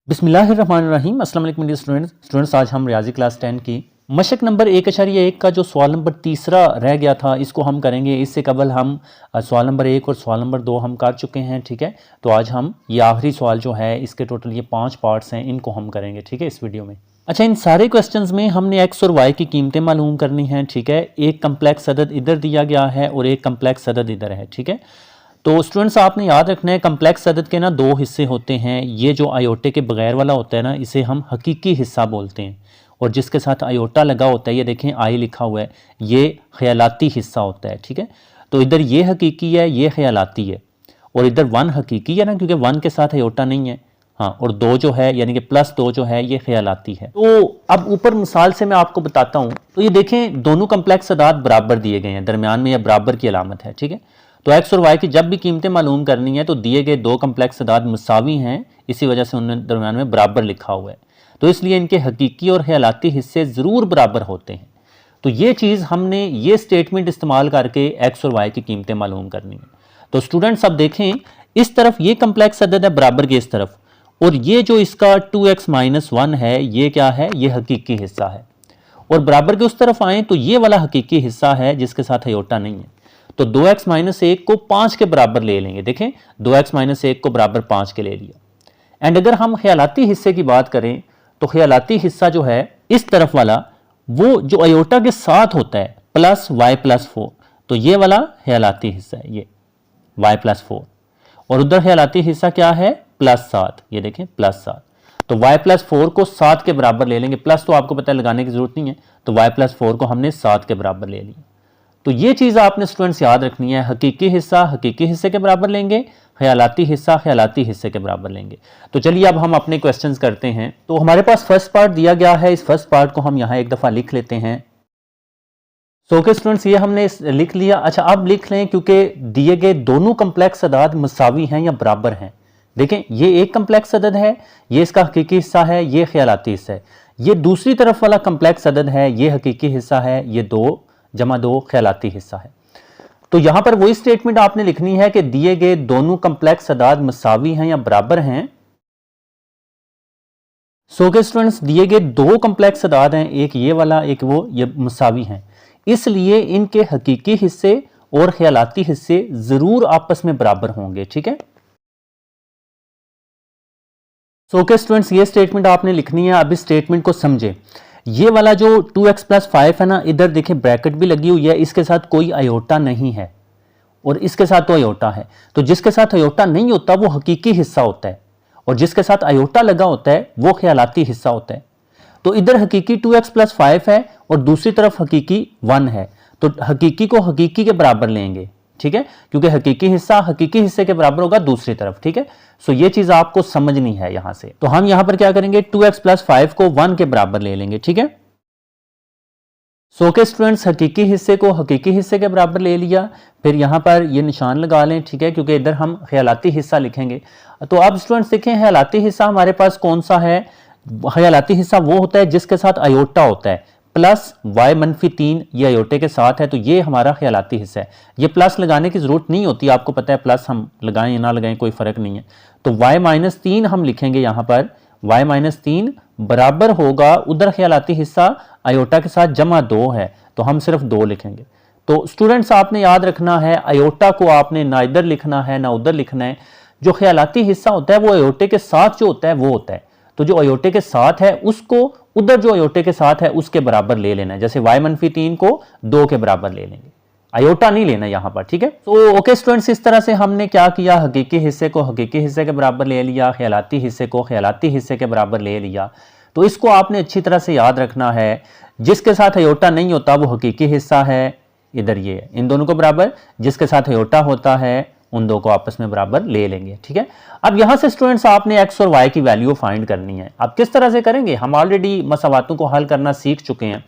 बिस्मिल्लाहिर्रहमानिर्रहीम। अस्सलाम वालेकुम डियर स्टूडेंट्स, आज हम रियाजी क्लास 10 की मशक नंबर 1.1 का जो सवाल नंबर तीसरा रह गया था इसको हम करेंगे। इससे कबल हम सवाल नंबर 1 और सवाल नंबर 2 हम कर चुके हैं, ठीक है। तो आज हम ये आखिरी सवाल जो है इसके टोटल ये 5 पार्ट्स हैं, इनको हम करेंगे, ठीक है, इस वीडियो में। अच्छा, इन सारे क्वेश्चंस में हमने एक्स और वाई की कीमतें मालूम करनी हैं, ठीक है। एक कम्प्लेक्स अदद इधर दिया गया है और एक कम्प्लेक्स अदद इधर है, ठीक है। तो स्टूडेंट्स आपने याद रखना है कम्प्लेक्स अदद के ना दो हिस्से होते हैं। ये जो आयोटे के बगैर वाला होता है ना, इसे हम हकीकी हिस्सा बोलते हैं, और जिसके साथ आयोटा लगा होता है, ये देखें आई लिखा हुआ है, ये ख्यालाती हिस्सा होता है, ठीक है। तो इधर ये हकीकी है, ये ख्यालाती है, और इधर 1 हकीकी है ना, क्योंकि 1 के साथ आयोटा नहीं है, हाँ। और 2 जो है यानी कि +2 जो है ये ख्यालाती है। तो अब ऊपर मिसाल से मैं आपको बताता हूँ। तो ये देखें दोनों कम्प्लेक्स अदाद बराबर दिए गए हैं, दरमियान में यह बराबर की अलामत है, ठीक है। तो एक्स और वाई की जब भी कीमतें मालूम करनी है तो दिए गए दो कम्प्लेक्स अदाद मुसावी हैं, इसी वजह से उन्होंने दरमियान में बराबर लिखा हुआ है। तो इसलिए इनके हकीकी और ख्यालाती हिस्से ज़रूर बराबर होते हैं। तो ये चीज़ हमने ये स्टेटमेंट इस्तेमाल करके एक्स और वाई की कीमतें मालूम करनी है। तो स्टूडेंट्स अब देखें, इस तरफ ये कम्प्लेक्स अदद है बराबर के इस तरफ, और ये जो इसका 2x - 1 है ये क्या है, ये हकीकी हिस्सा है। और बराबर के उस तरफ आए तो ये वाला हकीकी हिस्सा है जिसके साथ आयोटा नहीं है। तो 2x - 1 को 5 के बराबर ले लेंगे। देखें 2x - 1 को बराबर 5 के ले लिया। एंड अगर हम ख्यालाती हिस्से की बात करें तो ख्यालाती हिस्सा जो है इस तरफ वाला, वो जो आयोटा के साथ होता है +y+4, तो ये वाला ख्यालाती हिस्सा है, ये y+4। और उधर ख्यालाती हिस्सा क्या है, +7, ये देखें +7। तो y+4 को 7 के बराबर ले लेंगे। प्लस तो आपको पता है लगाने की जरूरत नहीं है, तो y+4 को हमने 7 के बराबर ले लिया। तो ये चीज़ आपने स्टूडेंट्स याद रखनी है, हकीकी हिस्सा हकीकी हिस्से के बराबर लेंगे, ख्यालाती हिस्सा ख्यालाती हिस्से के बराबर लेंगे। तो चलिए अब हम अपने क्वेश्चंस करते हैं। तो हमारे पास फर्स्ट पार्ट दिया गया है, इस फर्स्ट पार्ट को हम यहाँ एक दफ़ा लिख लेते हैं। सो ओके स्टूडेंट्स, ये हमने लिख लिया। अच्छा, अब लिख लें क्योंकि दिए गए दोनों कम्प्लेक्स अदाद मसावी हैं या बराबर हैं। देखें ये एक कम्प्लेक्स अदद है, ये इसका हकीकी हिस्सा है, ये ख्यालाती हिस्सा है। ये दूसरी तरफ वाला कम्प्लेक्स अदद है, ये हकीकी हिस्सा है, ये 2 = 2 ख्यालाती हिस्सा है। तो यहां पर वही स्टेटमेंट आपने लिखनी है कि दिए गए दोनों कम्प्लेक्स अदाद मसावी हैं या बराबर हैं। सो के स्टूडेंट्स दिए गए दो कम्प्लेक्स अदाद हैं, एक ये वाला एक वो, ये मसावी हैं, इसलिए इनके हकीकी हिस्से और ख्यालाती हिस्से जरूर आपस में बराबर होंगे, ठीक है। सो के स्टूडेंट्स ये स्टेटमेंट आपने लिखनी है। अब इस स्टेटमेंट को समझे। ये वाला जो 2x + 5 है ना, इधर देखें ब्रैकेट भी लगी हुई है, इसके साथ कोई आयोटा नहीं है, और इसके साथ तो आयोटा है। तो जिसके साथ आयोटा नहीं होता वो हकीकी हिस्सा होता है, और जिसके साथ आयोटा लगा होता है वो ख्यालाती हिस्सा होता है। तो इधर हकीकी 2x + 5 है और दूसरी तरफ हकीकी 1 है, तो हकीकी को हकीकी के बराबर लेंगे, ठीक है, क्योंकि हकीकी हिस्सा हकीकी हिस्से के बराबर होगा दूसरी तरफ, ठीक है। सो ये चीज आपको समझनी है यहां से। तो हम यहां पर क्या करेंगे, 2x + 5 को 1 के बराबर ले लेंगे, ठीक है। सो के स्टूडेंट्स हकीकी हिस्से को हकीकी हिस्से के बराबर ले लिया, फिर यहां पर ये निशान लगा लें, ठीक है, क्योंकि इधर हम ख्यालाती हिस्सा लिखेंगे। तो अब स्टूडेंट्स देखें ख्यालाती हिस्सा हमारे पास कौन सा है। ख्यालाती हिस्सा वो होता है जिसके साथ आयोटा होता है, +y-3 ये आयोटे के साथ है, तो ये हमारा ख्यालाती हिस्सा है। ये प्लस लगाने की जरूरत नहीं होती, आपको पता है, प्लस हम लगाएं या ना लगाएं कोई फर्क नहीं है। तो y-3 हम लिखेंगे यहां पर, y-3 बराबर होगा, उधर ख्यालाती हिस्सा आयोटा के साथ +2 है, तो हम सिर्फ 2 लिखेंगे। तो स्टूडेंट्स आपने याद रखना है, आयोटा को आपने ना इधर लिखना है ना उधर लिखना है। जो ख्यालाती हिस्सा होता है वो आयोटे के साथ जो होता है वो होता है, तो जो आयोटे के साथ है उसको उधर जो आयोटे के साथ है उसके बराबर ले लेना है। जैसे y-3 को 2 के बराबर ले लेंगे, आयोटा नहीं लेना यहां पर, ठीक है। तो ओके स्टूडेंट्स, इस तरह से हमने क्या किया, हकीकी हिस्से को हकीकी हिस्से के बराबर ले लिया, ख्यालाती हिस्से को ख्यालाती हिस्से के बराबर ले लिया। तो इसको आपने अच्छी तरह से याद रखना है, जिसके साथ आयोटा नहीं होता वो हकीकी हिस्सा है, इधर ये है, इन दोनों को बराबर, जिसके साथ आयोटा होता है उन दो को आपस में बराबर ले लेंगे, ठीक है। अब यहां से स्टूडेंट्स आपने एक्स और वाई की वैल्यू फाइंड करनी है। अब किस तरह से करेंगे, हम ऑलरेडी मसावातों को हल करना सीख चुके हैं।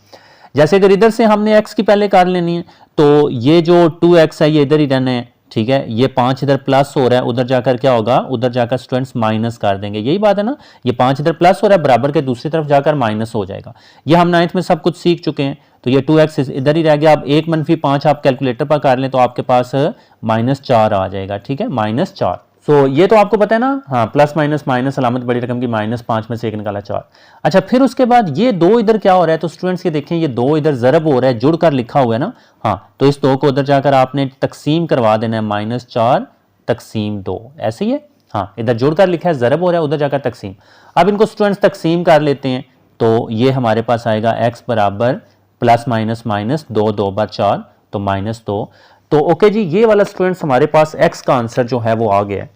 जैसे अगर इधर से हमने एक्स की पहले कर लेनी है, तो ये जो 2x है ये इधर ही रहना है, ठीक है। ये 5 इधर प्लस हो रहा है, उधर जाकर क्या होगा, उधर जाकर स्टूडेंट्स माइनस कर देंगे, यही बात है ना। ये 5 इधर प्लस हो रहा है, बराबर के दूसरी तरफ जाकर माइनस हो जाएगा। ये हम 9th में सब कुछ सीख चुके हैं। तो ये 2x इधर ही रह गया। अब 1 - 5 आप कैलकुलेटर पर कर लें तो आपके पास -4 आ जाएगा, ठीक है, -4। सो ये तो आपको पता है ना, हाँ प्लस माइनस माइनस अलामत बड़ी रकम की माइनस 5 में से 1 निकाला 4। अच्छा फिर उसके बाद ये 2 इधर क्या हो रहा है, तो स्टूडेंट्स ये देखें ये 2 इधर ज़रब हो रहा है, जुड़कर लिखा हुआ है ना, हाँ तो इस 2 को उधर जाकर आपने तकसीम करवा देना है, -4 तकसीम 2, ऐसे ही है, हाँ इधर जुड़कर लिखा है, ज़रब हो रहा है, उधर जाकर तकसीम। अब इनको स्टूडेंट्स तकसीम कर लेते हैं, तो ये हमारे पास आएगा x बराबर प्लस माइनस माइनस 2 2 बार 4 तो -2। तो ओके जी, ये वाला स्टूडेंट्स हमारे पास x का आंसर जो है वो आ गया है।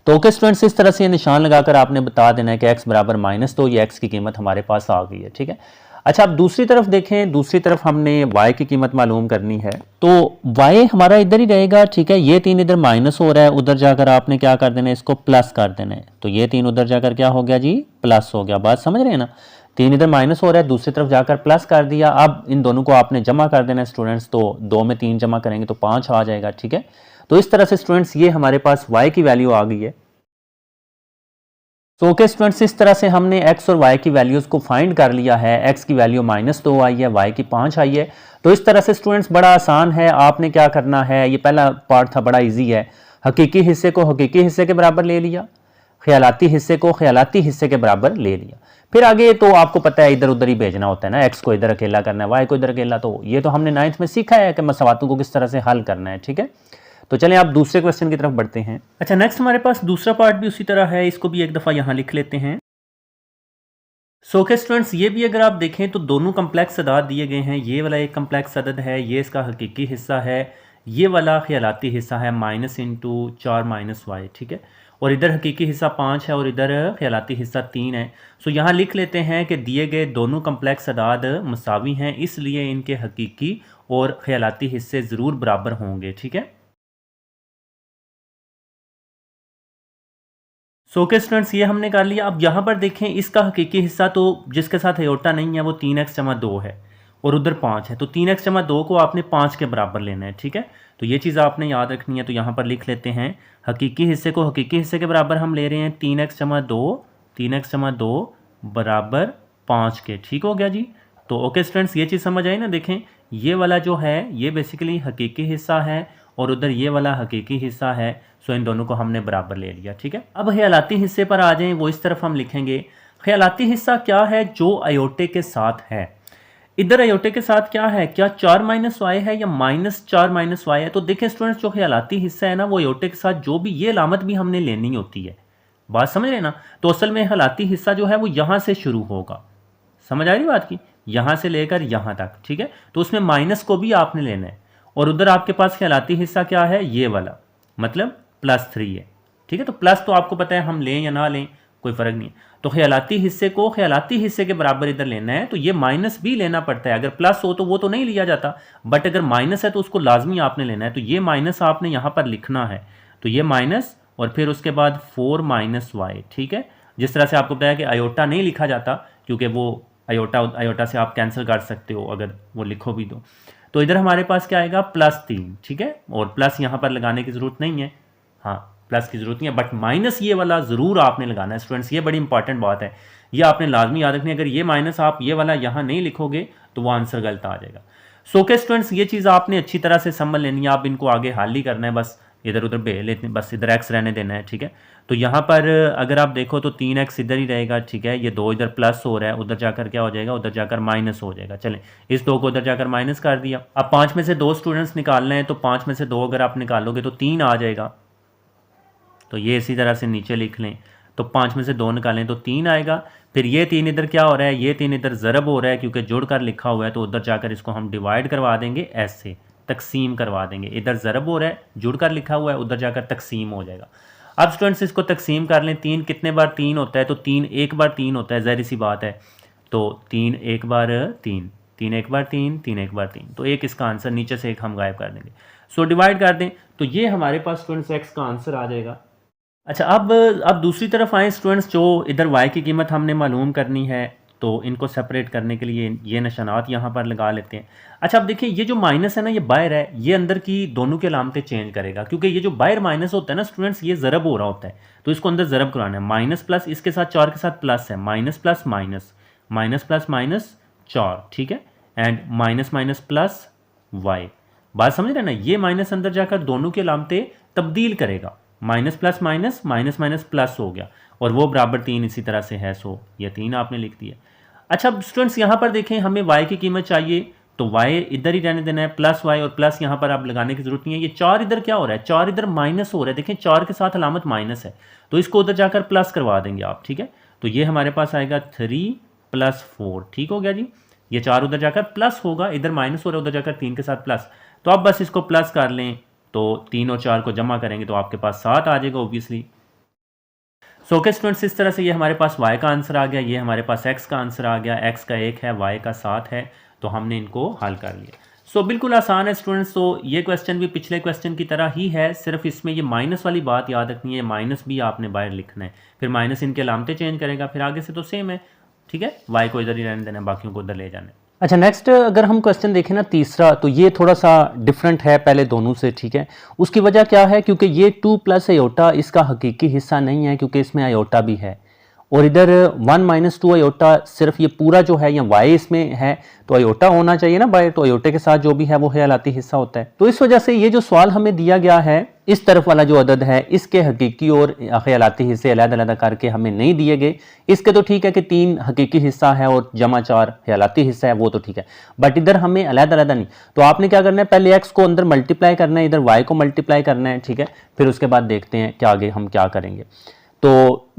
तो ओके स्टूडेंट्स, इस तरह से निशान लगाकर आपने बता देना है कि x बराबर -2, ये x की कीमत हमारे पास आ गई है, ठीक है। अच्छा अब दूसरी तरफ देखें, दूसरी तरफ हमने y की कीमत मालूम करनी है, तो y हमारा इधर ही रहेगा, ठीक है। ये 3 इधर माइनस हो रहा है, उधर जाकर आपने क्या कर देना है, इसको प्लस कर देना है, तो ये 3 उधर जाकर क्या हो गया जी, प्लस हो गया। बात समझ रहे हैं ना, 3 इधर माइनस हो रहा है, दूसरी तरफ जाकर प्लस कर दिया। अब इन दोनों को आपने जमा कर देना है स्टूडेंट्स, तो 2 में 3 जमा करेंगे तो 5 आ जाएगा, ठीक है। तो इस तरह से स्टूडेंट्स ये हमारे पास y की वैल्यू आ गई है। तो ओके स्टूडेंट्स, इस तरह से हमने x और y की वैल्यूज़ को फाइंड कर लिया है। x की वैल्यू -2 आई है, y की 5 आई है। तो इस तरह से स्टूडेंट्स बड़ा आसान है, आपने क्या करना है, ये पहला पार्ट था, बड़ा इजी है। हकीकी हिस्से को हकीकी हिस्से के बराबर ले लिया, ख्यालाती हिस्से को ख्यालाती हिस्से के बराबर ले लिया। फिर आगे तो आपको पता है इधर उधर ही भेजना होता है ना, x को इधर अकेला करना है, y को इधर अकेला, तो ये तो हमने 9th में सीखा है कि मसवातों को किस तरह से हल करना है, ठीक है। तो चलें आप दूसरे क्वेश्चन की तरफ बढ़ते हैं। अच्छा नेक्स्ट हमारे पास दूसरा पार्ट भी उसी तरह है, इसको भी एक दफ़ा यहाँ लिख लेते हैं। सो के स्टूडेंट्स, ये भी अगर आप देखें तो दोनों कम्प्लेक्स अदाद दिए गए हैं। ये वाला एक कम्प्लेक्स अदद है, ये इसका हकीकी हिस्सा है, ये वाला ख्यालाती हिस्सा है -4 - y, ठीक है। और इधर हकीकी हिस्सा 5 है और इधर ख्यालाती हिस्सा 3 है। सो यहाँ लिख लेते हैं कि दिए गए दोनों कम्प्लेक्स अदाद मसावी हैं, इसलिए इनके हकीकी और ख्यालाती हिस्से ज़रूर बराबर होंगे, ठीक है। सो के स्टूडेंट्स, ये हमने कर लिया। अब यहाँ पर देखें, इसका हकीकी हिस्सा तो जिसके साथ अयोटा नहीं है वो 3x जमा 2 है और उधर 5 है, तो 3x जमा 2 को आपने 5 के बराबर लेना है, ठीक है। तो ये चीज़ आपने याद रखनी है। तो यहाँ पर लिख लेते हैं, हकीकी हिस्से को हकीकी हिस्से के बराबर हम ले रहे हैं 3x जमा 2, 3x जमा 2 बराबर 5 के, ठीक हो गया जी। तो ओके स्टूडेंट्स, ये चीज़ समझ आई ना। देखें ये वाला जो है ये बेसिकली हकीकी हिस्सा है और उधर ये वाला हकीकी हिस्सा है। सो इन दोनों को हमने बराबर ले लिया, ठीक है। अब ख्यालाती हिस्से पर आ जाएं, वो इस तरफ हम लिखेंगे। ख्यालाती हिस्सा क्या है, जो अयोटे के साथ है। इधर अयोटे के साथ क्या है, क्या 4 - y है या -4 - y है। तो देखें स्टूडेंट्स, जो ख्यालाती हिस्सा है ना वो अयोटे के साथ जो भी, ये अलामत भी हमने लेनी होती है। बात समझ रहे ना। तो असल में ख्यालाती हिस्सा जो है वो यहाँ से शुरू होगा, समझ आ रही बात की, यहाँ से लेकर यहाँ तक, ठीक है। तो उसमें माइनस को भी आपने लेना है। और उधर आपके पास ख्यालाती हिस्सा क्या है, ये वाला, मतलब +3 है, ठीक है। तो प्लस तो आपको पता है हम लें या ना लें कोई फ़र्क नहीं है। तो ख्यालाती हिस्से को ख्यालाती हिस्से के बराबर इधर लेना है, तो ये माइनस भी लेना पड़ता है। अगर प्लस हो तो वो तो नहीं लिया जाता, बट अगर माइनस है तो उसको लाजमी आपने लेना है। तो ये माइनस आपने यहाँ पर लिखना है, तो ये माइनस और फिर उसके बाद 4 - y, ठीक है। जिस तरह से आपको पता है कि अयोटा नहीं लिखा जाता, क्योंकि वो अयोटा से आप कैंसिल कर सकते हो अगर वो लिखो भी तो इधर हमारे पास क्या आएगा, +3, ठीक है। और प्लस यहाँ पर लगाने की ज़रूरत नहीं है, हाँ प्लस की ज़रूरत नहीं है, बट माइनस ये वाला ज़रूर आपने लगाना है स्टूडेंट्स। ये बड़ी इंपॉर्टेंट बात है, ये आपने लाजमी याद रखनी है। अगर ये माइनस आप ये वाला यहाँ नहीं लिखोगे तो वो आंसर गलत आ जाएगा। सो के स्टूडेंट्स, ये चीज़ आपने अच्छी तरह से समझ लेनी है। आप इनको आगे हल ही करना है, बस इधर उधर भेज लेते हैं, बस इधर x रहने देना है, ठीक है। तो यहाँ पर अगर आप देखो तो 3x इधर ही रहेगा, ठीक है। ये 2 इधर प्लस हो रहा है, उधर जाकर क्या हो जाएगा, उधर जाकर माइनस हो जाएगा। चलें, इस 2 को उधर जाकर माइनस कर दिया। अब 5 में से 2 स्टूडेंट्स निकालना है, तो 5 में से 2 अगर आप निकालोगे तो 3 आ जाएगा। तो ये इसी तरह से नीचे लिख लें, तो 5 में से 2 निकालें तो 3 आएगा। फिर ये 3 इधर क्या हो रहा है, ये 3 इधर ज़रब हो रहा है, क्योंकि जुड़ कर लिखा हुआ है, तो उधर जाकर इसको हम डिवाइड करवा देंगे, ऐसे तकसीम करवा देंगे। इधर ज़रब हो रहा है, जुड़ कर लिखा हुआ है, उधर जाकर तकसीम हो जाएगा। अब स्टूडेंट्स इसको तकसीम कर लें। 3 कितने बार 3 होता है, तो 3 एक बार 3 होता है, ज़ाहिर सी बात है। तो 3 एक बार 3, 3 एक बार 3, 3 एक बार 3, तो एक इसका आंसर, नीचे से एक हम गायब कर देंगे। सो डिवाइड कर दें, तो ये हमारे पास स्टूडेंट्स x का आंसर आ जाएगा। अच्छा अब दूसरी तरफ आए स्टूडेंट्स, जो इधर y की कीमत हमने मालूम करनी है, तो इनको सेपरेट करने के लिए ये निशानात यहाँ पर लगा लेते हैं। अच्छा अब देखिए, ये जो माइनस है ना, ये बाहर है, ये अंदर की दोनों की अलामतें चेंज करेगा, क्योंकि ये जो बाहर माइनस होता है ना स्टूडेंट्स, ये ज़रब हो रहा होता है, तो इसको अंदर ज़रब कराना है। माइनस प्लस इसके साथ 4 के साथ प्लस है, minus plus minus, minus plus minus 4, ठीक है। And minus minus plus y, बात समझ रहे ना, ये माइनस अंदर जाकर दोनों की अलामतें तब्दील करेगा, minus plus minus, minus minus plus हो गया, और वो बराबर 3 इसी तरह से है, सो ये 3 आपने लिख दिया। अच्छा स्टूडेंट्स यहाँ पर देखें, हमें y की कीमत चाहिए तो y इधर ही रहने देना है, प्लस y, और प्लस यहाँ पर आप लगाने की जरूरत नहीं है। ये 4 इधर क्या हो रहा है, 4 इधर माइनस हो रहा है, देखें 4 के साथ अलामत माइनस है, तो इसको उधर जाकर प्लस करवा देंगे आप, ठीक है। तो ये हमारे पास आएगा 3 + 4, ठीक हो गया जी। ये 4 उधर जाकर प्लस होगा, इधर माइनस हो रहा है, उधर जाकर 3 के साथ प्लस, तो आप बस इसको प्लस कर लें, तो 3 और 4 को जमा करेंगे तो आपके पास 7 आ जाएगा ऑब्वियसली। सो ओके स्टूडेंट्स, इस तरह से ये हमारे पास y का आंसर आ गया, ये हमारे पास x का आंसर आ गया, x का 1 है, y का 7 है, तो हमने इनको हल कर लिया। सो बिल्कुल आसान है स्टूडेंट्स। तो ये क्वेश्चन भी पिछले क्वेश्चन की तरह ही है, सिर्फ इसमें ये माइनस वाली बात याद रखनी है, माइनस भी आपने बाहर लिखना है, फिर माइनस इनके अलामतें चेंज करेगा, फिर आगे से तो सेम है, ठीक है। y को इधर ही रहने देना है, बाकियों को उधर ले जाना है। अच्छा नेक्स्ट अगर हम क्वेश्चन देखें ना तीसरा, तो ये थोड़ा सा डिफरेंट है पहले दोनों से, ठीक है। उसकी वजह क्या है, क्योंकि ये 2 + आयोटा इसका हकीकी हिस्सा नहीं है, क्योंकि इसमें आयोटा भी है, और इधर 1 - 2 आयोटा सिर्फ ये पूरा जो है या y इसमें है, तो आयोटा होना चाहिए ना बाय, तो आयोटे के साथ जो भी है वो ख्यालाती हिस्सा होता है। तो इस वजह से ये जो सवाल हमें दिया गया है, इस तरफ वाला जो अदद है इसके हकीकी और ख्यालाती हिस्से अलग-अलग करके हमें नहीं दिए गए। इसके तो ठीक है कि 3 हकीकी हिस्सा है और जमा 4 ख्यालाती हिस्सा है, वो तो ठीक है, बट इधर हमें अलग-अलग नहीं। तो आपने क्या करना है, पहले x को अंदर मल्टीप्लाई करना है, इधर y को मल्टीप्लाई करना है, ठीक है। फिर उसके बाद देखते हैं कि आगे हम क्या करेंगे। तो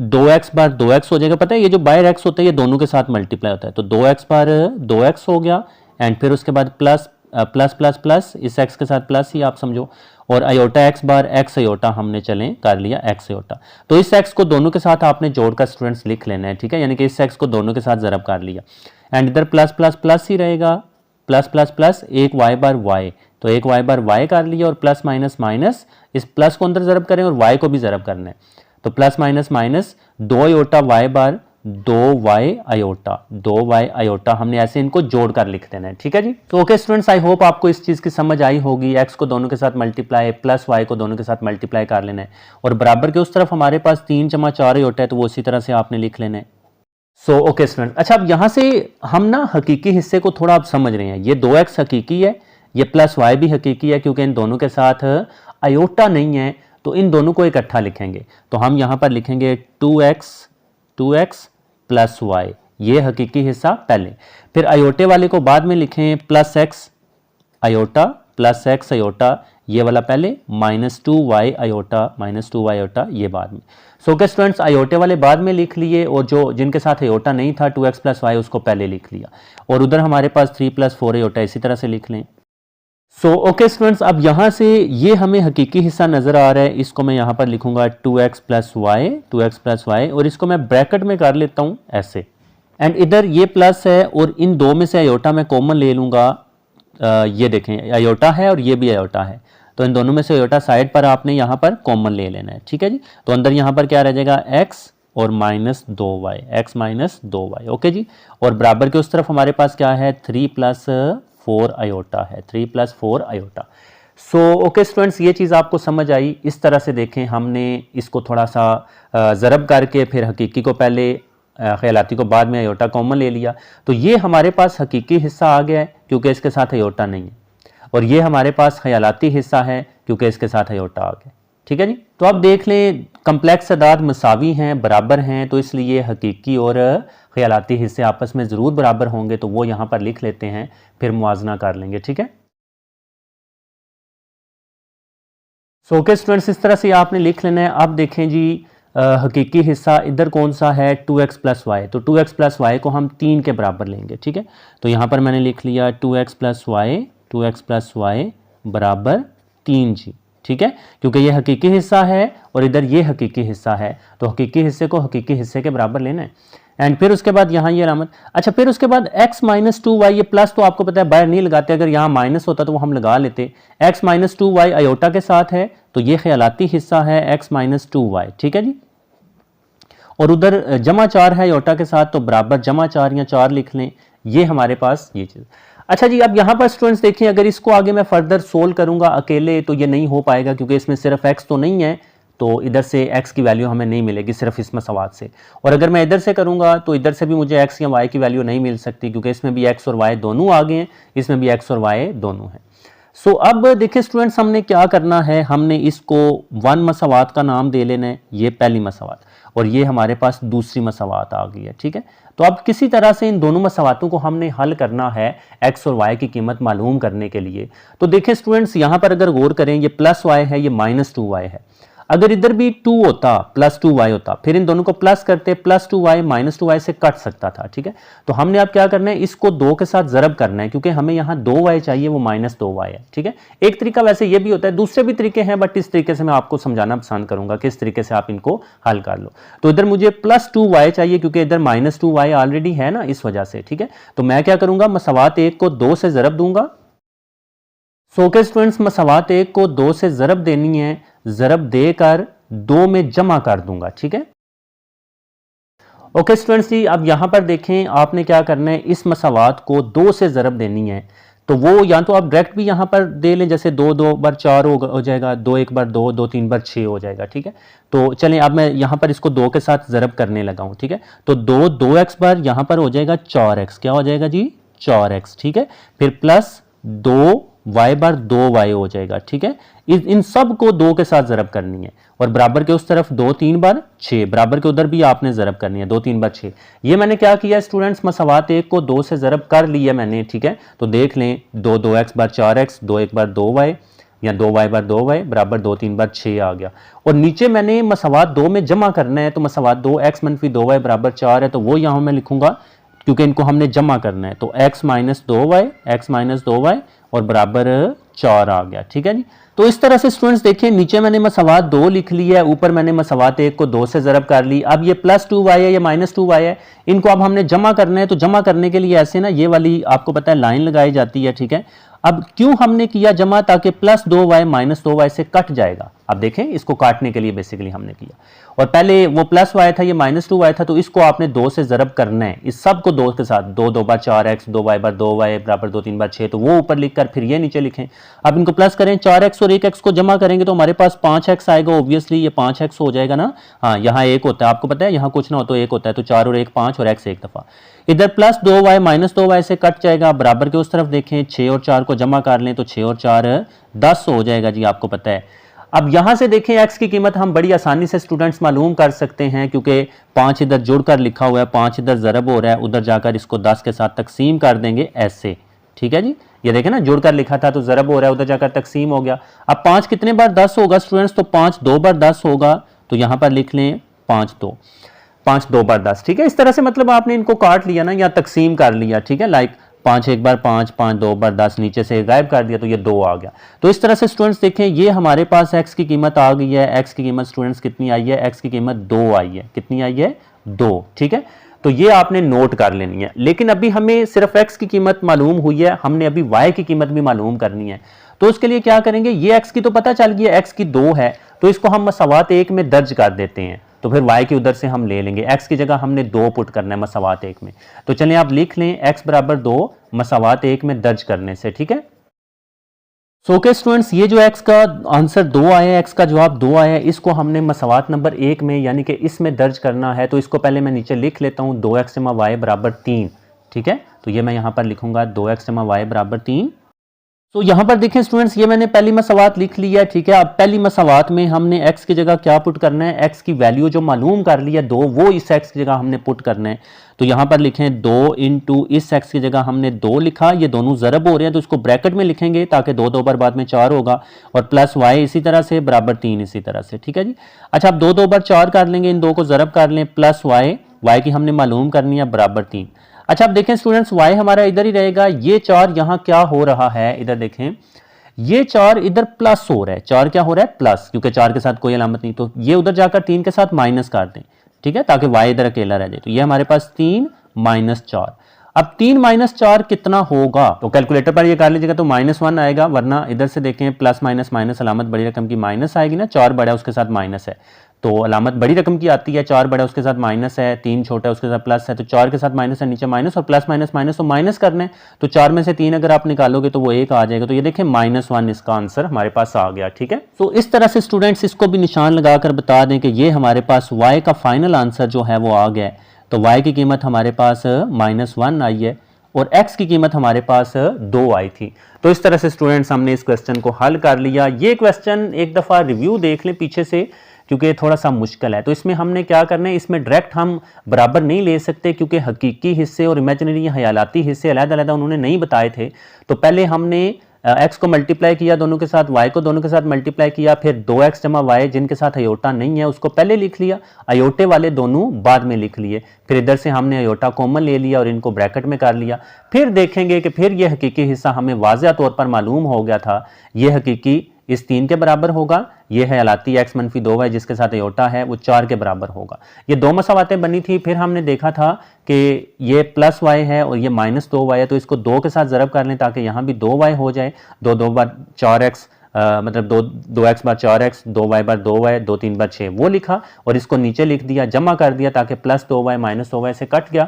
2x बार 2x हो जाएगा, पता है ये जो बाहर x होता है ये दोनों के साथ मल्टीप्लाई होता है, तो 2x बार 2x हो गया, एंड फिर उसके बाद प्लस प्लस प्लस प्लस, इस x के साथ प्लस ही आप समझो, और आयोटा x बार x आयोटा हमने चलें कर लिया x आयोटा। तो इस x को दोनों के साथ आपने जोड़कर स्टूडेंट्स लिख लेना है, ठीक है, यानी कि इस x को दोनों के साथ ज़रब कर लिया, एंड इधर प्लस प्लस प्लस ही रहेगा, प्लस प्लस प्लस, एक y बार y, तो एक y बार y कर लिया, और प्लस माइनस माइनस, इस प्लस को अंदर ज़रब करें और y को भी ज़रब करना है, तो plus minus minus 2 iota y बार 2y आयोटा, 2y आयोटा, हमने ऐसे इनको जोड़कर लिख देना है, ठीक है जी। तो ओके स्टूडेंट्स, आई होप आपको इस चीज़ की समझ आई होगी। x को दोनों के साथ मल्टीप्लाई प्लस y को दोनों के साथ मल्टीप्लाई कर लेना है, और बराबर के उस तरफ हमारे पास 3 + 4 आयोटा है, तो वो इसी तरह से आपने लिख लेना है। सो ओके स्टूडेंट, अच्छा अब यहाँ से हम ना हकीकी हिस्से को थोड़ा आप समझ रहे हैं, ये 2x हकीकी है, ये प्लस y भी हकीकी है, क्योंकि इन दोनों के साथ आयोटा नहीं है, तो इन दोनों को इकट्ठा लिखेंगे, तो हम यहाँ पर लिखेंगे 2x प्लस y, ये हकीकी हिस्सा पहले, फिर आयोटे वाले को बाद में लिखें plus x iota plus x iota, ये वाला पहले, -2y आयोटा -2y आयोटा, ये बाद में। सो के स्टूडेंट्स, आयोटे वाले बाद में लिख लिए, और जो जिनके साथ आयोटा नहीं था 2x प्लस y उसको पहले लिख लिया, और उधर हमारे पास 3 + 4 आयोटा इसी तरह से लिख लें। सो ओके स्टूडेंट्स, अब यहाँ से ये हमें हकीकी हिस्सा नज़र आ रहा है, इसको मैं यहाँ पर लिखूंगा 2x प्लस y, और इसको मैं ब्रैकेट में कर लेता हूँ ऐसे, एंड इधर ये प्लस है, और इन दो में से आयोटा मैं कॉमन ले लूँगा, ये देखें आयोटा है और ये भी आयोटा है, तो इन दोनों में से आयोटा साइड पर आपने यहाँ पर कॉमन ले लेना है, ठीक है जी। तो अंदर यहाँ पर क्या रह जाएगा, x और -2y, x -2y, ओके जी। और बराबर के उस तरफ हमारे पास क्या है, 3 + 4 आयोटा है, 3 + 4 आयोटा। सो ओके स्टूडेंट्स, ये चीज़ आपको समझ आई। इस तरह से देखें, हमने इसको थोड़ा सा ज़रब करके फिर हकीकी को पहले, ख्यालाती को बाद में, आयोटा कॉमन ले लिया, तो ये हमारे पास हकीकी हिस्सा आ गया है क्योंकि इसके साथ आयोटा नहीं है, और ये हमारे पास ख्यालाती हिस्सा है क्योंकि इसके साथ आयोटा आ गया, ठीक है जी। तो अब देख लें, कम्प्लेक्स अदाद मसावी हैं, बराबर हैं, तो इसलिए हकीकी और ख्यालाती हिस्से आपस में ज़रूर बराबर होंगे, तो वो यहाँ पर लिख लेते हैं, फिर मुआजना कर लेंगे, ठीक है। सो ओके स्टूडेंट्स, इस तरह से आपने लिख लेना है। अब देखें जी, हकीकी हिस्सा इधर कौन सा है, 2x प्लस वाई, तो 2x प्लस वाई को हम 3 के बराबर लेंगे, ठीक है। तो यहाँ पर मैंने लिख लिया 2x प्लस वाई बराबर 3 जी, ठीक है, क्योंकि ये हकीकी हिस्सा है और इधर ये हकीकी हिस्सा है, तो हकीकी हिस्से को हकीकी हिस्से के बराबर लेना है। एंड फिर उसके बाद यहाँ ये अलामत, अच्छा फिर उसके बाद x माइनस 2y, ये प्लस तो आपको पता है बाहर नहीं लगाते, अगर यहाँ माइनस होता तो वो हम लगा लेते। x माइनस 2y आयोटा के साथ है, तो ये ख्यालाती हिस्सा है x माइनस 2y, ठीक है जी। और उधर जमा 4 है आयोटा के साथ, तो बराबर जमा 4 या 4 लिख लें, ये हमारे पास ये चीज़। अच्छा जी, अब यहाँ पर स्टूडेंट्स देखिए, अगर इसको आगे मैं फर्दर सोल्व करूँगा अकेले तो ये नहीं हो पाएगा, क्योंकि इसमें सिर्फ x तो नहीं है, तो इधर से x की वैल्यू हमें नहीं मिलेगी सिर्फ इस मसवात से। और अगर मैं इधर से करूँगा तो इधर से भी मुझे x या y की वैल्यू नहीं मिल सकती, क्योंकि इसमें भी x और y दोनों आ गए हैं, इसमें भी x और y दोनों हैं। सो अब देखिए स्टूडेंट्स, हमने क्या करना है, हमने इसको 1 मसावात का नाम दे लेना है, ये पहली मसावात, और ये हमारे पास दूसरी मसावात आ गई है। ठीक है, तो अब किसी तरह से इन दोनों मसावातों को हमने हल करना है एक्स और वाई की कीमत मालूम करने के लिए। तो देखिए स्टूडेंट्स, यहां पर अगर गौर करें, ये प्लस वाई है, ये माइनस 2y है। अगर इधर भी 2 होता, प्लस 2y होता, फिर इन दोनों को प्लस करते, प्लस 2y माइनस 2y से कट सकता था। ठीक है, तो हमने अब क्या करना है, इसको 2 के साथ जरब करना है, क्योंकि हमें यहाँ 2y चाहिए, वो माइनस 2y है। ठीक है, एक तरीका वैसे ये भी होता है, दूसरे भी तरीके हैं, बट इस तरीके से मैं आपको समझाना पसंद करूंगा किस तरीके से आप इनको हल कर लो। तो इधर मुझे प्लस 2y चाहिए, क्योंकि इधर माइनस 2y ऑलरेडी है ना, इस वजह से। ठीक है, तो मैं क्या करूंगा, मसावात 1 को 2 से जरब दूंगा। सो के स्टूडेंट्स, मसावात 1 को 2 से जरब देनी है, जरब देकर 2 में जमा कर दूंगा। ठीक है, ओके स्टूडेंट्स जी, अब यहां पर देखें, आपने क्या करना है, इस मसावात को 2 से जरब देनी है। तो वो या तो आप डायरेक्ट भी यहां पर दे लें, जैसे 2 2 बार 4 हो जाएगा, 2 1 बार 2, 2 3 बार 6 हो जाएगा। ठीक है, तो चलें अब मैं यहां पर इसको 2 के साथ जरब करने लगा हूं। ठीक है, तो 2 2x बार यहां पर हो जाएगा 4x, क्या हो जाएगा जी, 4x। ठीक है, फिर प्लस 2y बार 2y हो जाएगा। ठीक है, इन सब को 2 के साथ जरब करनी है, और बराबर के उस तरफ 2 3 बार 6, बराबर के उधर भी आपने जरब करनी है, 2 3 बार 6। ये मैंने क्या किया स्टूडेंट्स, मसावात 1 को 2 से जरब कर लिया मैंने। ठीक है, तो देख लें, 2 2x बार 4x, 2 1 बार 2y, या 2y बार 2y बराबर 2 3 बार 6 आ गया। और नीचे मैंने मसावात 2 में जमा करना है, तो मसावात 2x मनफी 2y बराबर 4 है, तो वो यहां मैं लिखूंगा, क्योंकि इनको हमने जमा करना है। तो x माइनस 2y और बराबर 4 आ गया। ठीक है जी, तो इस तरह से स्टूडेंट्स देखिए, नीचे मैंने मसावात 2 लिख लिया है, ऊपर मैंने मसावात 1 को 2 से जरब कर ली। अब ये प्लस 2y है, ये माइनस 2y है, इनको अब हमने जमा करना है। तो जमा करने के लिए ऐसे ना, ये वाली आपको पता है लाइन लगाई जाती है। ठीक है, अब क्यों हमने किया जमा, ताकि प्लस 2y माइनस 2y से कट जाएगा। अब देखें, इसको काटने के लिए बेसिकली हमने किया, और पहले वो प्लस y था, ये माइनस 2y था, तो इसको आपने 2 से जरब करना है, इस सब को 2 के साथ, 2 2 बार 4x, 2y बार 2y बराबर 2 3 बार 6, तो वो ऊपर लिखकर फिर ये नीचे लिखें। अब इनको प्लस करें, 4x और 1x को जमा करेंगे तो हमारे पास 5x आएगा। ऑब्वियसली ये 5x हो जाएगा ना, हाँ यहाँ 1 होता है, आपको पता है यहाँ कुछ ना हो तो 1 होता है, तो 4 और 1 5 और x एक दफा। इधर प्लस 2y माइनस 2y से कट जाएगा, बराबर के उस तरफ देखें, 6 और 4 को जमा कर लें, तो 6 और 4 10 हो जाएगा जी, आपको पता है। अब यहां से देखें, x की कीमत हम बड़ी आसानी से स्टूडेंट्स मालूम कर सकते हैं, क्योंकि 5 इधर जुड़कर लिखा हुआ है, 5 इधर जरब हो रहा है, उधर जाकर इसको 10 के साथ तकसीम कर देंगे ऐसे। ठीक है जी, ये देखें ना, जुड़कर लिखा था तो जरब हो रहा है, उधर जाकर तकसीम हो गया। अब 5 कितने बार 10 होगा स्टूडेंट्स, तो 5 2 बार 10 होगा, तो यहां पर लिख लें 5 2 बार 10। ठीक है, इस तरह से मतलब आपने इनको काट लिया ना, या तकसीम कर लिया। ठीक है, लाइक 5 1 बार 5, 5 2 बार 10, नीचे से गायब कर दिया, तो ये 2 आ गया। तो इस तरह से स्टूडेंट्स देखें, ये हमारे पास x की कीमत आ गई है। x की कीमत स्टूडेंट्स कितनी आई है, x की कीमत 2 आई है। कितनी आई है, 2। ठीक है, तो ये आपने नोट कर लेनी है। लेकिन अभी हमें सिर्फ x की कीमत मालूम हुई है, हमने अभी y की कीमत भी मालूम करनी है। तो उसके लिए क्या करेंगे, ये x की तो पता चल गई है, x की 2 है, तो इसको हम मसावात 1 में दर्ज कर देते हैं, तो फिर y की उधर से हम ले लेंगे। x की जगह हमने 2 पुट करना है मसावात 1 में। तो चलिए आप लिख लें, x बराबर 2 मसावात 1 में दर्ज करने से। ठीक है, सो के स्टूडेंट्स, ये जो x का आंसर 2 आया है, x का जवाब 2 आया है, इसको हमने मसावात नंबर 1 में यानी कि इसमें दर्ज करना है। तो इसको पहले मैं नीचे लिख लेता हूँ, 2x जमा y बराबर 3। ठीक है, तो ये मैं यहाँ पर लिखूंगा 2x जमा y बराबर 3। तो यहां पर देखें स्टूडेंट्स, ये मैंने पहली मसावात लिख ली है। ठीक है, अब पहली मसावात में हमने x की जगह क्या पुट करना है, x की वैल्यू जो मालूम कर ली है 2, वो इस x की जगह हमने पुट करना है। तो यहां पर लिखें 2 इंटू इस x की जगह हमने 2 लिखा, ये दोनों जरब हो रहे हैं तो इसको ब्रैकेट में लिखेंगे, ताकि 2 2 बार बाद में 4 होगा, और प्लस y इसी तरह से बराबर 3 इसी तरह से। ठीक है जी, अच्छा अब 2 2 बार 4 कर लेंगे, इन 2 को जरब कर लें, प्लस y की हमने मालूम करनी है बराबर 3। अच्छा अब देखें स्टूडेंट्स, y हमारा इधर ही रहेगा, ये 4 यहां क्या हो रहा है, इधर देखें, ये 4 इधर प्लस हो रहा है, 4 क्या हो रहा है, प्लस, क्योंकि 4 के साथ कोई अलामत नहीं, तो ये उधर जाकर 3 के साथ माइनस कर दें। ठीक है, ताकि y इधर अकेला रह जाए। तो ये हमारे पास 3 माइनस 4। अब 3 माइनस 4 कितना होगा, तो कैलकुलेटर पर ये कर लीजिएगा, तो -1 आएगा, वरना इधर से देखें प्लस माइनस माइनस अलामत बड़ी रकम की माइनस आएगी ना, 4 बड़ा उसके साथ माइनस है, तो अलामत बड़ी रकम की आती है, 4 बड़ा उसके साथ माइनस है, 3 छोटा उसके साथ प्लस है, तो 4 के साथ माइनस है, नीचे माइनस, और प्लस माइनस माइनस, तो माइनस करना है, तो 4 में से 3 अगर आप निकालोगे तो वो 1 आ जाएगा। तो ये देखें -1 इसका आंसर हमारे पास आ गया। ठीक है, तो इस तरह से स्टूडेंट्स इसको भी निशान लगाकर बता दें कि ये हमारे पास y का फाइनल आंसर जो है वो आ गया है। तो y की कीमत हमारे पास -1 आई है, और x की कीमत हमारे पास 2 आई थी। तो इस तरह से स्टूडेंट्स हमने इस क्वेश्चन को हल कर लिया। ये क्वेश्चन एक दफ़ा रिव्यू देख लें पीछे से, क्योंकि थोड़ा सा मुश्किल है। तो इसमें हमने क्या करना है, इसमें डायरेक्ट हम बराबर नहीं ले सकते, क्योंकि हकीकी हिस्से और इमेजिनरी ख्यालाती हिस्से अलग-अलग उन्होंने नहीं बताए थे। तो पहले हमने x को मल्टीप्लाई किया दोनों के साथ, y को दोनों के साथ मल्टीप्लाई किया, फिर 2x जमा y जिनके साथ अयोटा नहीं है उसको पहले लिख लिया, अयोटे वाले दोनों बाद में लिख लिए। फिर इधर से हमने अयोटा कॉमन ले लिया और इनको ब्रैकेट में कर लिया। फिर देखेंगे कि फिर ये हकीकी हिस्सा हमें वाज़ह तौर पर मालूम हो गया था, ये हकीकी इस 3 के बराबर होगा, ये है ख्यालाती x - 2y जिसके साथ अयोटा है वो 4 के बराबर होगा। ये दो मसावातें बनी थी। फिर हमने देखा था कि ये प्लस y है और ये -2y है, तो इसको 2 के साथ ज़रब कर लें ताकि यहाँ भी 2y हो जाए। 2 बार 4x मतलब 2x बार 4x, 2y बार 2y, 2 3 बार 6 वो लिखा और इसको नीचे लिख दिया, जमा कर दिया ताकि +2y -2y से कट गया।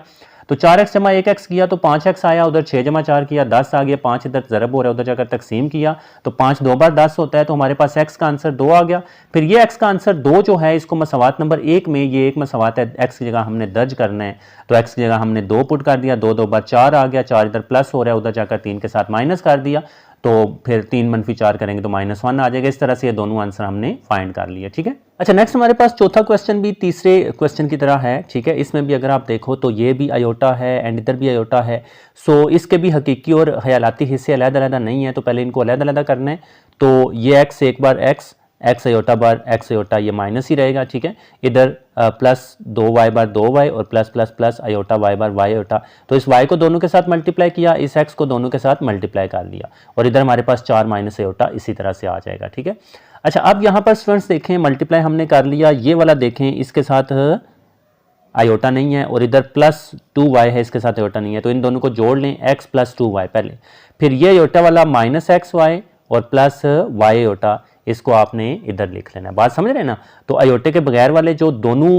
तो 4x जमा 1x किया तो 5x आया, उधर 6 जमा 4 किया 10 आ गया, 5 इधर ज़रब हो रहा है, उधर जाकर तकसीम किया तो 5 2 बार 10 होता है, तो हमारे पास x का आंसर 2 आ गया। फिर ये x का आंसर 2 जो है इसको मसवात नंबर 1 में, ये एक मसवात है, x की जगह हमने दर्ज करना है, तो x की जगह हमने 2 पुट कर दिया, 2 2 बार 4 आ गया, 4 इधर प्लस हो रहा है, उधर जाकर 3 के साथ माइनस कर दिया, तो फिर 3 - 4 करेंगे तो -1 आ जाएगा। इस तरह से ये दोनों आंसर हमने फाइंड कर लिए। ठीक है, अच्छा नेक्स्ट हमारे पास चौथा क्वेश्चन भी तीसरे क्वेश्चन की तरह है। ठीक है, इसमें भी अगर आप देखो तो ये भी अयोटा है एंड इधर भी अयोटा है। सो इसके भी हकीकी और ख्यालाती हिस्से अलग-अलग नहीं है, तो पहले इनको अलग-अलग करना है। तो ये x एक बार x अयोटा बार x अयोटा ये माइनस ही रहेगा। ठीक है, इधर प्लस 2y बार 2y और plus plus plus iota y बार y अयोटा, तो इस y को दोनों के साथ मल्टीप्लाई किया, इस x को दोनों के साथ मल्टीप्लाई कर लिया और इधर हमारे पास 4 माइनस अयोटा इसी तरह से आ जाएगा। ठीक है, अच्छा अब यहाँ पर स्टूडेंट्स देखें मल्टीप्लाई हमने कर लिया, ये वाला देखें इसके साथ अयोटा नहीं है और इधर +2y है, इसके साथ अयोटा नहीं है, तो इन दोनों को जोड़ लें x + 2y पहले, फिर ये अयोटा वाला -xy और प्लस y अयोटा, इसको आपने इधर लिख लेना है। बात समझ रहे हैं ना। तो अयोटे के बगैर वाले जो दोनों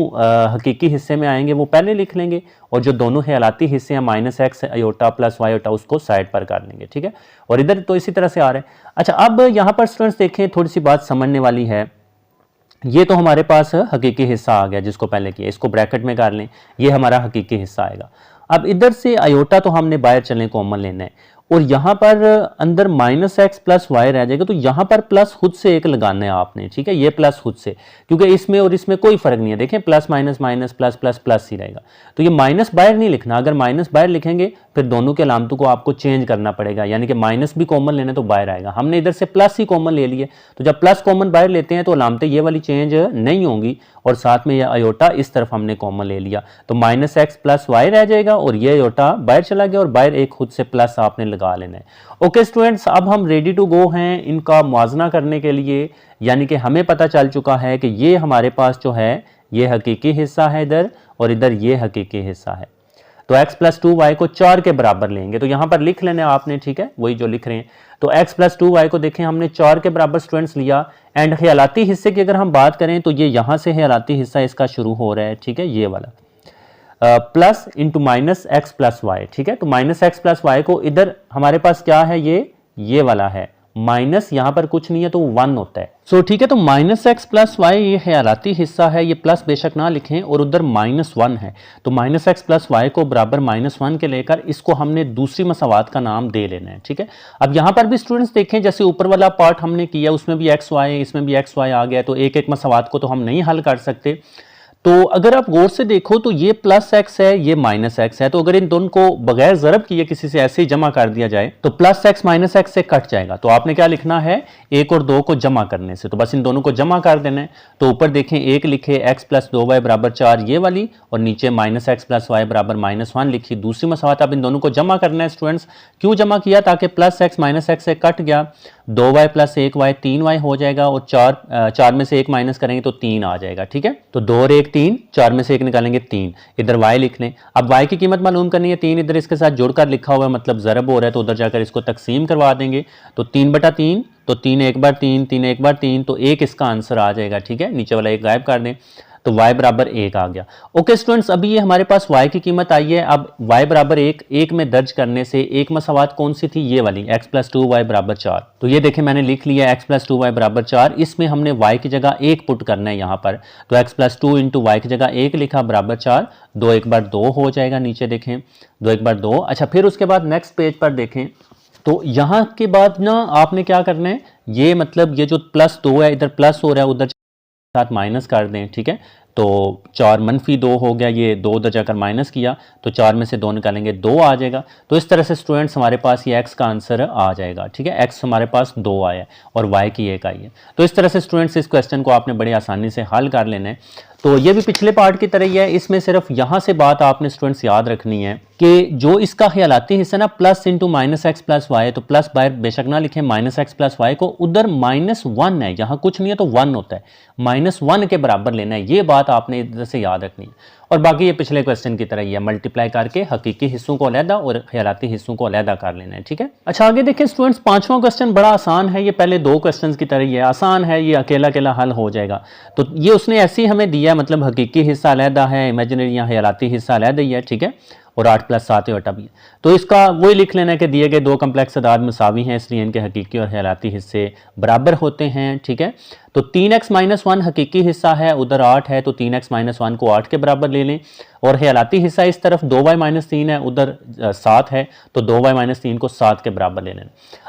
हकीकी हिस्से में आएंगे वो पहले लिख लेंगे और जो दोनों ख्यालाती हिस्से हैं -x अयोटा + y अयोटा उसको साइड पर कर लेंगे। ठीक है, और इधर तो इसी तरह से आ रहा है। अच्छा अब यहाँ पर स्टूडेंट्स देखें थोड़ी सी बात समझने वाली है। ये तो हमारे पास हकीकी हिस्सा आ गया जिसको पहले किया, इसको ब्रैकेट में कर लें, ये हमारा हकीकी हिस्सा आएगा। अब इधर से अयोटा तो हमने बाहर चलें कॉमन लेना है और यहाँ पर अंदर -x + y रह जाएगा, तो यहाँ पर प्लस खुद से एक लगाना है आपने। ठीक है, ये प्लस खुद से, क्योंकि इसमें और इसमें कोई फर्क नहीं है। देखें plus minus minus plus plus plus ही रहेगा, तो ये माइनस बाहर नहीं लिखना। अगर माइनस बाहर लिखेंगे फिर दोनों के अलामतों को आपको चेंज करना पड़ेगा, यानी कि माइनस भी कॉमन लेना तो बाहर आएगा। हमने इधर से प्लस ही कॉमन ले लिए, तो जब प्लस कॉमन बाहर लेते हैं तो अलामतें ये वाली चेंज नहीं होंगी और साथ में ये अयोटा इस तरफ हमने कॉमन ले लिया, तो -x + y रह जाएगा और ये अयोटा बाहर चला गया और बाहर एक खुद से प्लस आपने लगा लेना है। ओके स्टूडेंट्स, अब हम रेडी टू गो हैं इनका मुआवजना करने के लिए, यानी कि हमें पता चल चुका है कि ये हमारे पास जो है ये हकीकी हिस्सा है इधर और इधर ये हकीकी हिस्सा है। तो x + 2y को 4 के बराबर लेंगे, तो यहाँ पर लिख लेना आपने। ठीक है, वही जो लिख रहे हैं। तो x + 2y को देखें हमने 4 के बराबर स्टूडेंट्स लिया एंड ख्यालाती हिस्से की अगर हम बात करें तो ये यहाँ से ख्यालाती हिस्सा इसका शुरू हो रहा है। ठीक है, ये वाला प्लस इंटू -x + y। ठीक है, तो -x + y को इधर हमारे पास क्या है, ये वाला है, माइनस यहाँ पर कुछ नहीं है तो 1 होता है। सो ठीक है, तो -x + y ये ख्यालाती हिस्सा है, ये प्लस बेशक ना लिखें और उधर -1 है, तो -x + y को बराबर -1 के लेकर इसको हमने दूसरी मसावात का नाम दे लेना है। ठीक है, अब यहाँ पर भी स्टूडेंट्स देखें जैसे ऊपर वाला पार्ट हमने किया उसमें भी x y इसमें भी x y आ गया, तो एक एक मसावात को तो हम नहीं हल कर सकते। तो अगर आप गौर से देखो तो ये +x है, ये -x है, तो अगर इन दोनों को बगैर ज़रब किए किसी से ऐसे ही जमा कर दिया जाए तो +x -x से कट जाएगा। तो आपने क्या लिखना है, 1 और 2 को जमा करने से, तो बस इन दोनों को जमा कर देना है। तो ऊपर देखें 1 लिखे x + 2y = 4 ये वाली, और नीचे -x + y = -1 लिखी दूसरी मसावत। अब इन दोनों को जमा करना है स्टूडेंट्स। क्यों जमा किया, ताकि +x -x से कट गया, 2y + 1y 3y हो जाएगा और 4 में से 1 माइनस करेंगे तो 3 आ जाएगा। ठीक है, तो 2 और 1 3, 4 में से 1 निकालेंगे 3, इधर y लिख लें। अब y की कीमत मालूम करनी है, 3 इधर इसके साथ जुड़कर लिखा हुआ है, मतलब ज़रब हो रहा है, तो उधर जाकर इसको तकसीम करवा देंगे, तो 3/3, तो 3 एक बार 3, 3 एक बार 3, तो 1 इसका आंसर आ जाएगा। ठीक है, नीचे वाला 1 गायब कर दें, तो y बराबर 1 आ गया। ओके स्टूडेंट्स, अभी ये हमारे पास y की कीमत आई है। अब y बराबर 1 में दर्ज करने से एक मसावात कौन सी थी, ये वाली x प्लस 2y बराबर 4। तो ये देखें मैंने लिख लिया x प्लस 2y बराबर 4। इसमें हमने y की जगह 1 पुट करना है यहाँ पर, तो x प्लस 2 इंटू वाई की जगह 1 लिखा बराबर 4। 2 एक बार 2 हो जाएगा, नीचे देखें 2 एक बार 2। अच्छा, फिर उसके बाद नेक्स्ट पेज पर देखें तो यहाँ के बाद ना आपने क्या करना है, ये मतलब ये जो प्लस 2 है इधर प्लस हो रहा है, उधर साथ माइनस कर दें, ठीक है। तो 4 - 2 हो गया, ये 2 उधर जाकर माइनस किया तो 4 में से 2 निकालेंगे 2 आ जाएगा। तो इस तरह से स्टूडेंट्स हमारे पास ये x का आंसर आ जाएगा, ठीक है। x हमारे पास 2 आया है और y की 1 आई है। तो इस तरह से स्टूडेंट्स इस क्वेश्चन को आपने बड़ी आसानी से हल कर लेना है। तो ये भी पिछले पार्ट की तरह ही है, इसमें सिर्फ यहाँ से बात आपने स्टूडेंट्स याद रखनी है कि जो इसका ख्यालाती हिस्सा ना plus into minus x plus y, तो प्लस बाहर बेशक ना लिखें, माइनस एक्स प्लस वाई को उधर -1 है, यहाँ कुछ नहीं है तो 1 होता है, -1 के बराबर लेना है, ये बात आपने इधर से याद रखनी है। और बाकी ये पिछले क्वेश्चन की तरह ही है, मल्टीप्लाई करके हकीकी हिस्सों को अलहदा और ख्यालाती हिस्सों को अलहदा कर लेना है, ठीक है। अच्छा, आगे देखिए स्टूडेंट्स, 5वां क्वेश्चन बड़ा आसान है, ये पहले 2 क्वेश्चन की तरह ही है, आसान है, ये अकेला अकेला हल हो जाएगा। तो ये उसने ऐसे ही हमें दिया, मतलब हकीकी हिस्सा अलहदा है, इमेजिनरी या ख्यालाती हिस्सा अलहदा ही है, ठीक है, और 8 + 7 वटा भी है। तो इसका वही लिख लेना है कि दिए गए 2 कम्प्लेक्स अदाद मसावी हैं, इसलिए इनके हकीकी और ख्यालाती हिस्से बराबर होते हैं, ठीक है। तो 3x - 1 हकीकी हिस्सा है, उधर 8 है, तो 3x - 1 को 8 के बराबर ले लें, और ख्यालाती हिस्सा इस तरफ 2y - 3 है, उधर 7 है, तो 2y - 3 को 7 के बराबर ले लें।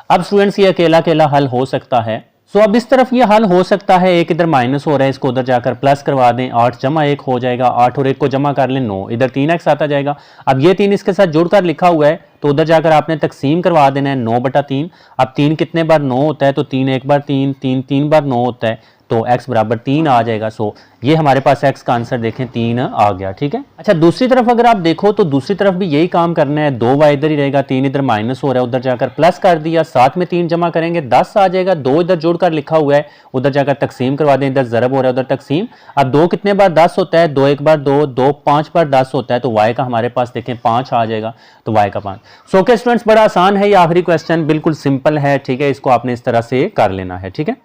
अब स्टूडेंट्स ये अकेला अकेला हल हो सकता है, सो अब इस तरफ ये हल हो सकता है, एक इधर माइनस हो रहा है, इसको उधर जाकर प्लस करवा दें, 8 + 1 हो जाएगा, 8 और 1 को जमा कर लें 9, इधर 3x आता जाएगा। अब ये 3 इसके साथ जुड़कर लिखा हुआ है, तो उधर जाकर आपने तकसीम करवा देना है 9/3। अब 3 कितने बार 9 होता है, तो 3 एक बार 3, 3 3 बार 9 होता है, तो x बराबर 3 आ जाएगा। सो ये हमारे पास x का आंसर देखें 3 आ गया, ठीक है। अच्छा, दूसरी तरफ अगर आप देखो तो दूसरी तरफ भी यही काम करना है, 2y इधर ही रहेगा, 3 इधर माइनस हो रहा है, उधर जाकर प्लस कर दिया, साथ में 3 जमा करेंगे 10 आ जाएगा, 2 इधर जोड़कर लिखा हुआ है, उधर जाकर तकसीम करवा दें, इधर ज़रब हो रहा है, उधर तकसीम। अब 2 कितने बार 10 होता है, 2 एक बार 2, 2 5 बार 10 होता है, तो y का हमारे पास देखें 5 आ जाएगा, तो y का 5। सो ओके स्टूडेंट्स, बड़ा आसान है, ये आखिरी क्वेश्चन बिल्कुल सिंपल है, ठीक है, इसको आपने इस तरह से कर लेना है, ठीक है।